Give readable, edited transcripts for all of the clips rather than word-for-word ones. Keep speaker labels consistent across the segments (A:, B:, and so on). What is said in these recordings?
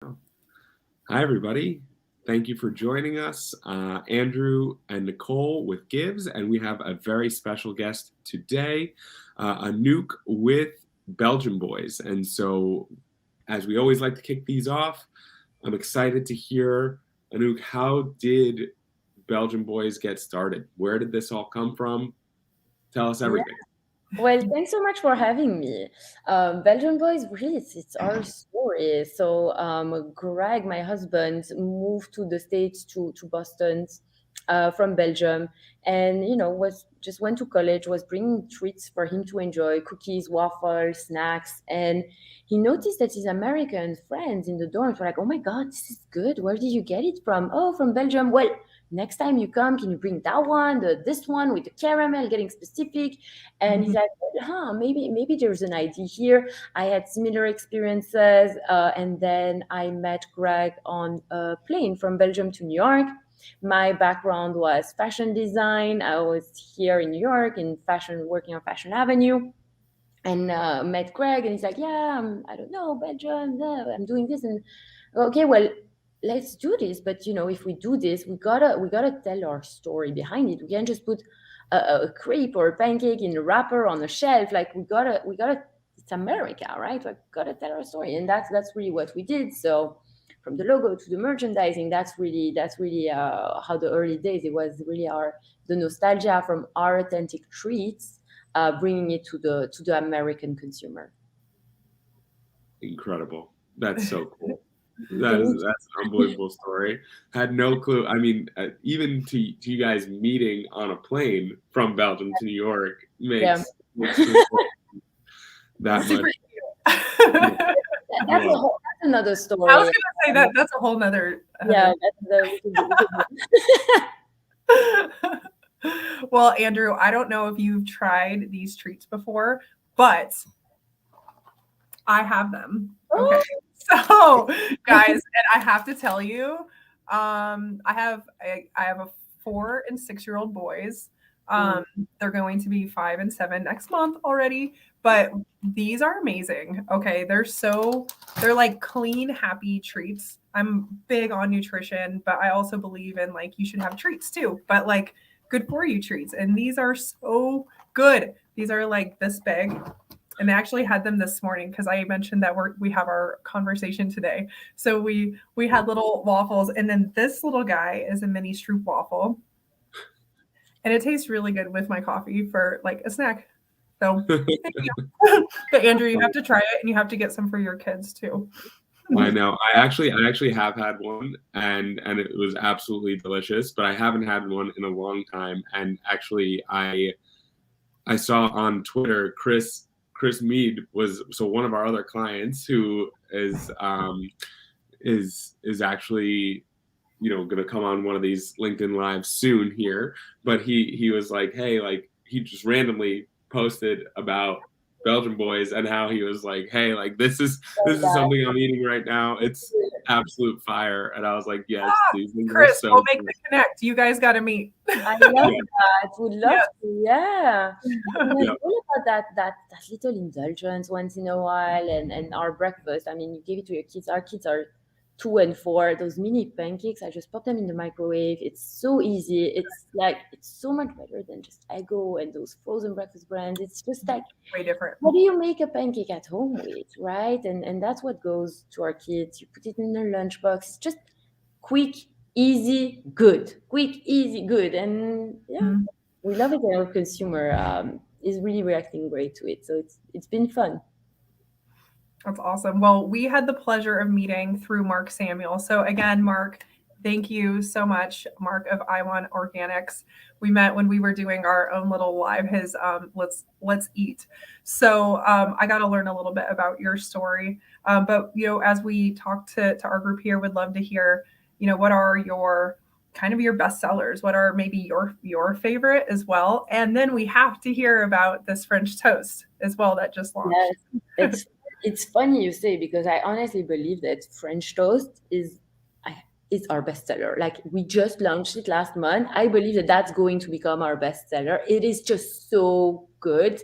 A: Hi, everybody. Thank you for joining us, Andrew and Nicole with Givz, and we have a very special guest today, Anouck with Belgian Boys. And so, as we always like to kick these off, I'm excited to hear, Anouck, how did Belgian Boys get started? Where did this all come from? Tell us
B: Yeah.
A: everything.
B: Well, thanks so much for having me. Belgian Boys, really, it's our story. So, Greg, my husband, moved to the States to Boston from Belgium, and was just went to college, was bringing treats for him to enjoy, cookies, waffles, snacks, and he noticed that his American friends in the dorms were like, "Oh my God, this is good. Where did you get it from?" "Oh, from Belgium." "Well, next time you come, can you bring that one, this one with the caramel?" Getting specific. And he's like, maybe there's an idea here. I had similar experiences. And then I met Greg on a plane from Belgium to New York. My background was fashion design. I was here in New York in fashion, working on Fashion Avenue, and met Greg. And he's like, yeah, I don't know, Belgium, I'm doing this. And okay, well, let's do this. But if we do this, we gotta tell our story behind it. We can't just put a crepe or a pancake in a wrapper on a shelf. Like we gotta. It's America, right? We gotta tell our story, and that's really what we did. So from the logo to the merchandising, that's really how the early days. It was really the nostalgia from our authentic treats, bringing it to the American consumer.
A: Incredible. That's so cool. That's an unbelievable story. Had no clue. I mean, even to you guys meeting on a plane from Belgium to New York
B: Yeah,
A: makes just that much.
C: Super cute.
A: Yeah.
B: that's another
C: I
B: story.
C: was gonna say that's a whole nother.
B: Yeah,
C: Well, Andrew, I don't know if you've tried these treats before, but I have them. Okay. So, guys, and I have to tell you, I have a 4 and 6-year-old boys. They're going to be 5 and 7 next month already, but these are amazing. Okay, they're like clean, happy treats. I'm big on nutrition, but I also believe in like you should have treats too, but like good for you treats. And these are so good. These are like this big. And I actually had them this morning because I mentioned that we have our conversation today. So we had little waffles, and then this little guy is a mini stroop waffle, and it tastes really good with my coffee for like a snack. So thank you. But Andrew, you have to try it, and you have to get some for your kids too.
A: I know. I actually have had one, and it was absolutely delicious. But I haven't had one in a long time. And actually, I saw on Twitter Chris Mead was one of our other clients who is actually going to come on one of these LinkedIn lives soon here. But he was like, hey, like he just randomly posted about Belgian Boys and how he was like, hey, like this is something I'm eating right now. It's absolute fire. And I was like, yes, these things are
C: Chris,
A: so
C: we'll make
A: good.
C: the connect. You guys got to meet.
B: I love
A: Yeah.
B: that. Would love
C: Yeah.
B: to. Yeah.
A: Yeah.
B: It's all about that little indulgence once in a while, and our breakfast. I mean, you give it to your kids. Our kids are 2 and 4. Those mini pancakes, I just pop them in the microwave. It's so easy. It's so much better than just Eggo and those frozen breakfast brands. It's just like,
C: Way different.
B: how do you make a pancake at home with, right? And that's what goes to our kids. You put it in their lunchbox. It's just quick, easy, good. Quick, easy, good. And yeah,
C: Mhm.
B: we love it. And our consumer is really reacting great to it. So it's been fun.
C: That's awesome. Well, we had the pleasure of meeting through Mark Samuel. So again, Mark, thank you so much, Mark of I Want Organics. We met when we were doing our own little live, his Let's Eat. So I got to learn a little bit about your story. But as we talk to our group here, would love to hear, what are your kind of your best sellers? What are maybe your favorite as well? And then we have to hear about this French toast as well that just launched.
B: Yes, it's funny you say, because I honestly believe that French toast is our bestseller. Like, we just launched it last month. I believe that that's going to become our bestseller. It is just so good.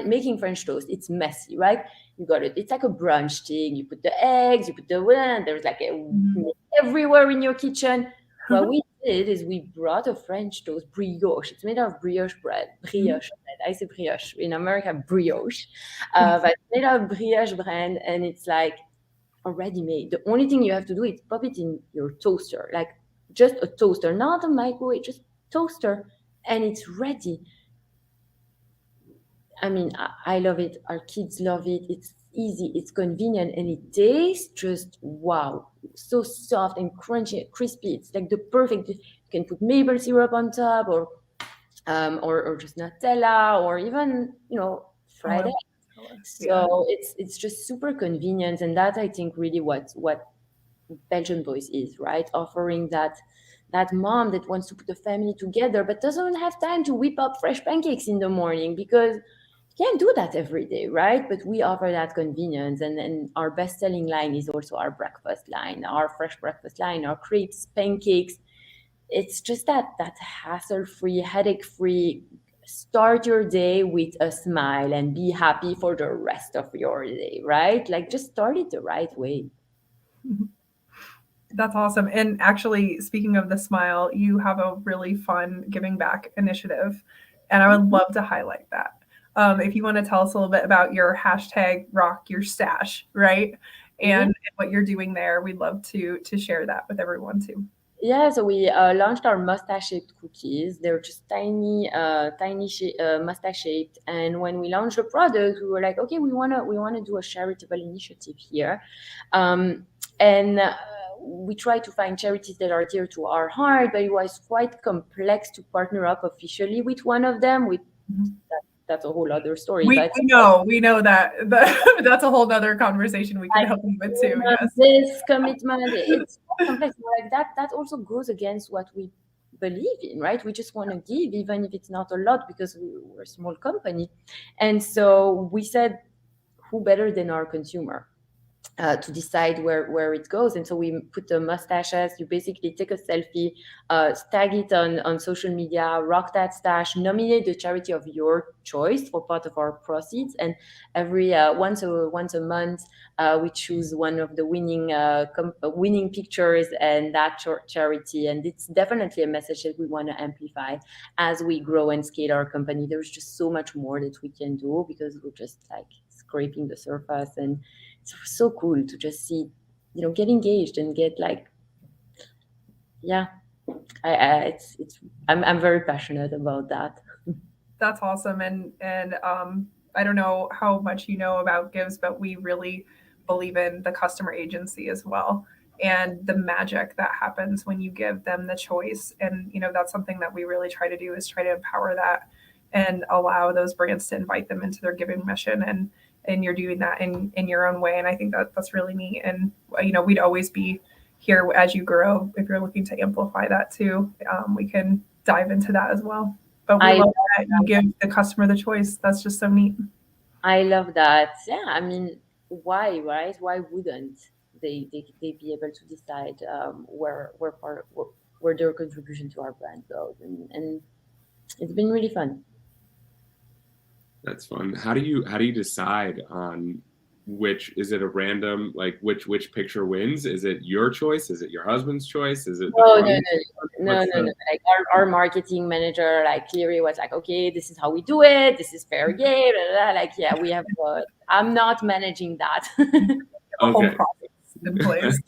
B: Making French toast, it's messy, right? you got it. It's like a brunch thing. You put the eggs, you put the there's like everywhere in your kitchen. What we did is we brought a French toast, brioche. It's made of brioche bread. Brioche bread. I say brioche. In America, brioche. But it's made of brioche bread, and it's like already made. The only thing you have to do is pop it in your toaster, like just a toaster, not a microwave, just toaster, and it's ready. I mean, I love it. Our kids love it. It's easy, it's convenient, and it tastes just wow. So soft and crunchy and crispy. It's like the perfect. You can put maple syrup on top, or just Nutella, or even fried egg. So it's just super convenient, and that I think really what Belgian Boys is, right? Offering that mom that wants to put the family together but doesn't have time to whip up fresh pancakes in the morning, because you can't do that every day, right? But we offer that convenience, and our best-selling line is also our breakfast line, our fresh breakfast line, our crepes, pancakes. It's just that hassle-free, headache-free, start your day with a smile and be happy for the rest of your day, right? Like, just start it the right way.
C: That's awesome. And actually, speaking of the smile, you have a really fun giving back initiative, and I would love to highlight that. If you want to tell us a little bit about your hashtag rock your stash, right? And what you're doing there, we'd love to share that with everyone too.
B: Yeah, so we launched our mustache-shaped cookies. They're just tiny, mustache-shaped. And when we launched the product, we were like, okay, we wanna do a charitable initiative here, and we try to find charities that are dear to our heart. But it was quite complex to partner up officially with one of them. That's a whole other story.
C: We know that that's a whole other conversation we can help you with too. Yes.
B: This commitment, it's complex. Like that also goes against what we believe in, right? We just want to give, even if it's not a lot, because we're a small company. And so we said, who better than our consumer to decide where it goes? And so we put the mustaches. You basically take a selfie, tag it on social media, rock that stash, nominate the charity of your choice for part of our proceeds, and every once a month we choose one of the winning pictures and that charity. And it's definitely a message that we want to amplify as we grow and scale our company. There's just so much more that we can do, because we're just like scraping the surface, and it's so cool to just see, get engaged and get like, I'm very passionate about that.
C: That's awesome. And I don't know how much you know about Givz, but we really believe in the customer agency as well, and the magic that happens when you give them the choice. And that's something that we really try to do, is try to empower that and allow those brands to invite them into their giving mission. And you're doing that in your own way. And I think that's really neat. And, we'd always be here as you grow. If you're looking to amplify that too, we can dive into that as well. But we love that you give the customer the choice. That's just so neat.
B: I love that. Yeah. I mean, why, right? Why wouldn't they be able to decide where their contribution to our brand goes? And it's been really fun.
A: That's fun. How do you decide on which? Is it a random, like which picture wins? Is it your choice? Is it your husband's choice? Is it
B: no. Like our marketing manager, like clearly was like, okay, this is how we do it. This is fair game. Like, yeah, we have. I'm not managing that.
A: Okay.
C: In place.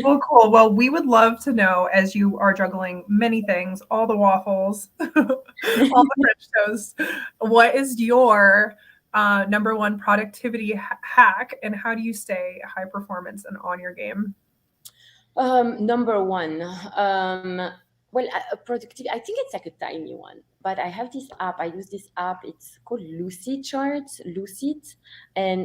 C: Well, cool. Well, we would love to know, as you are juggling many things, all the waffles, all the French toast, what is your number one productivity hack, and how do you stay high performance and on your game?
B: Number one, productivity, I think it's like a tiny one, but I have this app. I use this app. It's called Lucid Charts, and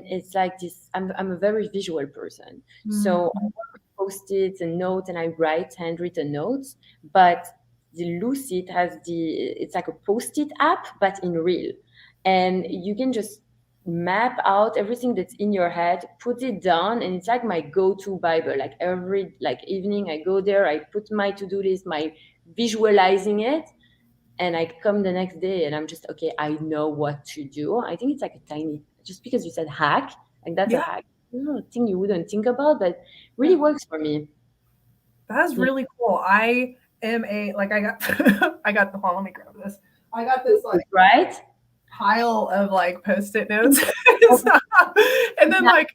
B: it's like this. I'm a very visual person, so I work with Post-its and notes, and I write handwritten notes. But the Lucid it's like a Post-it app, but in real, and you can just map out everything that's in your head, put it down, and it's like my go-to Bible. Like every evening I go there, I put my to-do list, my visualizing it, and I come the next day and I'm just, okay, I know what to do. I think it's like a tiny, just because you said hack, like that's a
C: Yeah.
B: hack. Thing you wouldn't think about, but really works for me.
C: That's really cool. I am I got I got hold on, let me grab this. I got this like
B: right
C: pile of like post-it notes. And then like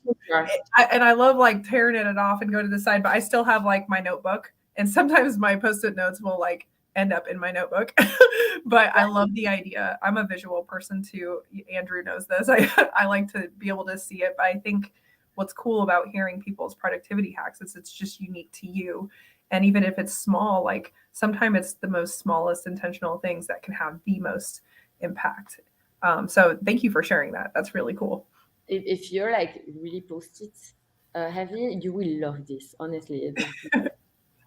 C: I love like tearing it off and go to the side, but I still have like my notebook, and sometimes my post-it notes will like end up in my notebook. But I love the idea. I'm a visual person too. Andrew knows this. I like to be able to see it, but I think what's cool about hearing people's productivity hacks is it's just unique to you. And even if it's small, like sometimes it's the most smallest intentional things that can have the most impact. So thank you for sharing that. That's really cool.
B: If you're like really post-it heavy, you will love this. Honestly,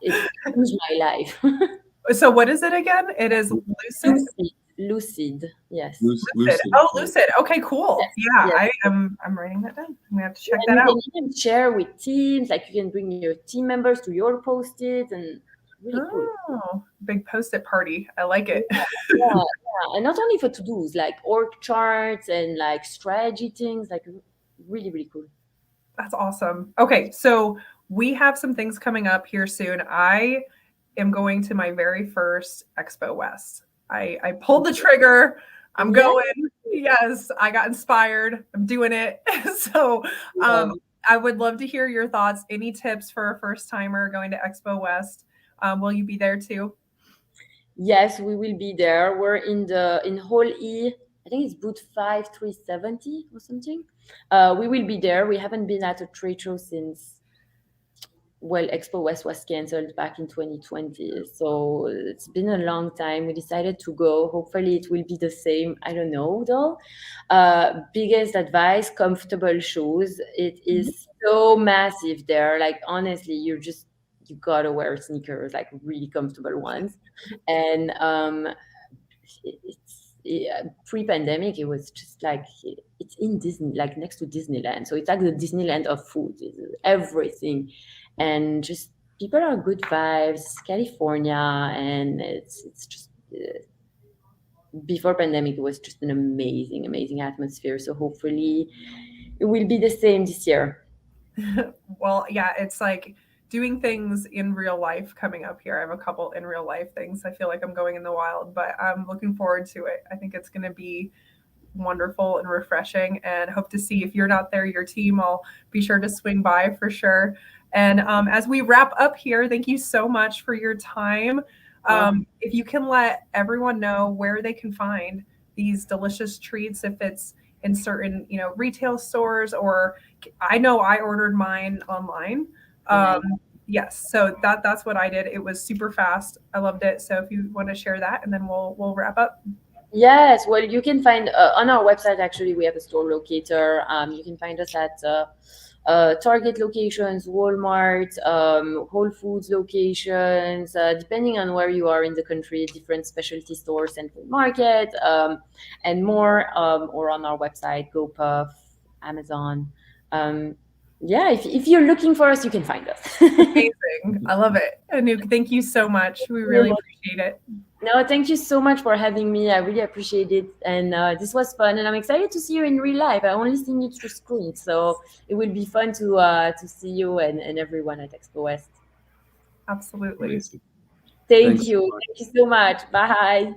B: it changed my life.
C: So what is it again? It is lucid.
B: Lucid. Yes.
C: Lucid. Oh, lucid. Okay, cool.
B: Yes.
C: Yeah,
B: Yes.
C: I'm writing that down. I'm gonna have to check
B: And
C: that out.
B: You can share with teams, like you can bring your team members to your post-it, and really cool.
C: Oh, big post-it party. I like it.
B: Yeah. And not only for to-dos, like org charts and like strategy things, like really, really cool.
C: That's awesome. Okay, so we have some things coming up here soon. I am going to my very first Expo West. I pulled the trigger. I'm going. Yes, I got inspired. I'm doing it. So I would love to hear your thoughts. Any tips for a first timer going to Expo West? Will you be there too?
B: Yes, we will be there. We're in Hall E. I think it's booth 5370 or something. We will be there. We haven't been at a trade show since, well, Expo West was canceled back in 2020. So it's been a long time. We decided to go. Hopefully it will be the same. I don't know though. Biggest advice, comfortable shoes. It is so massive there. Like honestly, you gotta wear sneakers, like really comfortable ones. And pre-pandemic, it was just like it's in Disney, like next to Disneyland. So it's like the Disneyland of food, everything, and just people are good vibes. California, and it's just before pandemic, it was just an amazing atmosphere. So hopefully, it will be the same this year.
C: Well, yeah, it's like doing things in real life coming up here. I have a couple in real life things. I feel like I'm going in the wild, but I'm looking forward to it. I think it's going to be wonderful and refreshing, and hope to see if you're not there, your team, I'll be sure to swing by for sure. And as we wrap up here, thank you so much for your time. If you can let everyone know where they can find these delicious treats, if it's in certain, retail stores, or I know I ordered mine online. Yes, so that's what I did. It was super fast. I loved it. So if you want to share that, and then we'll wrap up.
B: Yes, well, you can find on our website. Actually, we have a store locator. You can find us at Target locations, Walmart, Whole Foods locations, depending on where you are in the country, different specialty stores and food market, and more, or on our website, GoPuff, Amazon. If you're looking for us, you can find us.
C: Amazing. I love it. Anouck, thank you so much. We really appreciate it.
B: No, thank you so much for having me. I really appreciate it. And this was fun. And I'm excited to see you in real life. I only seen you through screen. So it will be fun to see you and everyone at Expo West.
C: Absolutely.
B: Thank you. Thank you so much. Bye.